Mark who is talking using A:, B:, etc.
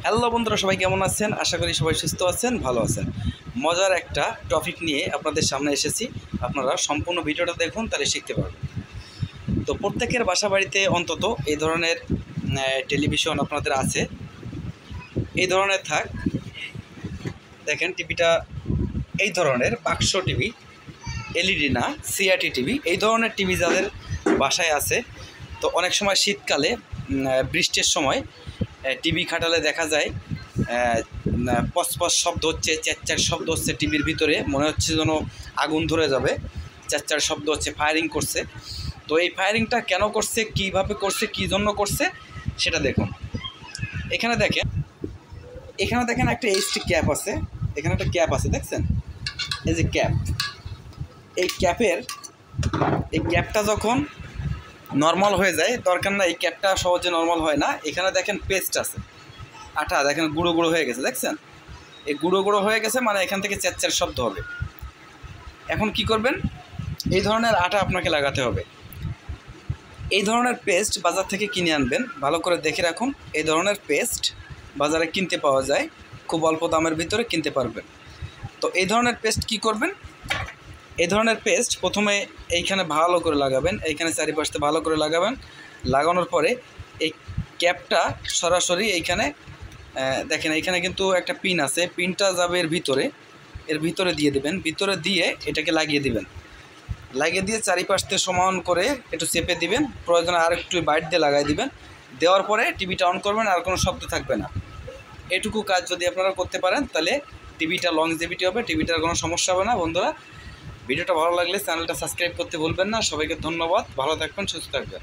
A: Hello বন্ধুরা, সবাই কেমন আছেন? আশা করি সবাই সুস্থ আছেন, ভালো আছেন। মজার একটা টপিক নিয়ে আপনাদের সামনে এসেছি। আপনারা সম্পূর্ণ ভিডিওটা দেখুন, তাহলে শিখতে পারবেন। তো প্রত্যেকের বাসা বাড়িতে অন্তত এই ধরনের টেলিভিশন আপনাদের আছে। এই ধরনের থাক, দেখেন টিভিটা এই ধরনের বাক্স টিভি, এলইডি না, সিআরটি টিভি। এই ধরনের টিভি যাদের বাসায় আছে, তো অনেক সময় শীতকালে বৃষ্টির সময় টিভি খাটালে দেখা যায় পসপস শব্দ হচ্ছে, চ্যাচ্চার শব্দ হচ্ছে টিভির ভিতরে, মনে হচ্ছে যেন আগুন ধরে যাবে। চ্যাচ্চার শব্দ হচ্ছে, ফায়ারিং করছে। তো এই ফায়ারিংটা কেন করছে, কিভাবে করছে, কী জন্য করছে সেটা দেখুন। এখানে দেখেন একটা এইচটি ক্যাপ আছে। এখানে একটা ক্যাপ আছে, দেখছেন? এই যে ক্যাপ, এই ক্যাপটা যখন নর্মাল হয়ে যায়, দরকার না, এই ক্যাপটা সহজে নর্মাল হয় না। এখানে দেখেন পেস্ট আছে, আটা দেখেন গুঁড়ো গুঁড়ো হয়ে গেছে, দেখছেন? এই গুঁড়ো গুঁড়ো হয়ে গেছে মানে এখান থেকে চ্যাচ্চার শব্দ হবে। এখন কি করবেন? এই ধরনের আটা আপনাকে লাগাতে হবে। এই ধরনের পেস্ট বাজার থেকে কিনে আনবেন, ভালো করে দেখে রাখুন। এই ধরনের পেস্ট বাজারে কিনতে পাওয়া যায়, খুব অল্প দামের ভিতরে কিনতে পারবেন। তো এই ধরনের পেস্ট কি করবেন? এই ধরনের পেস্ট প্রথমে এইখানে ভালো করে লাগাবেন, এইখানে চারিপাশে ভালো করে লাগাবেন। লাগানোর পরে এই ক্যাপটা সরাসরি এইখানে দেখেন, এইখানে কিন্তু একটা পিন আছে, পিনটা যাবে এর ভিতরে দিয়ে দেবেন। ভিতরে দিয়ে এটাকে লাগিয়ে দিবেন। লাগিয়ে দিয়ে চারিপাশ থেকে সমান করে একটু চেপে দিবেন, প্রয়োজনে আর একটু বাইট দিয়ে লাগাই দিবেন। দেওয়ার পরে টিভিটা অন করবেন, আর কোনো শব্দ থাকবে না। এটুকু কাজ যদি আপনারা করতে পারেন, তাহলে টিভিটা লংজিভিটি হবে, টিভিটার কোনো সমস্যা হবে না। বন্ধুরা, ভিডিওটা ভালো লাগলে চ্যানেলটা সাবস্ক্রাইব করতে ভুলবেন না। সবাইকে ধন্যবাদ, ভালো থাকবেন, সুস্থ থাকবেন।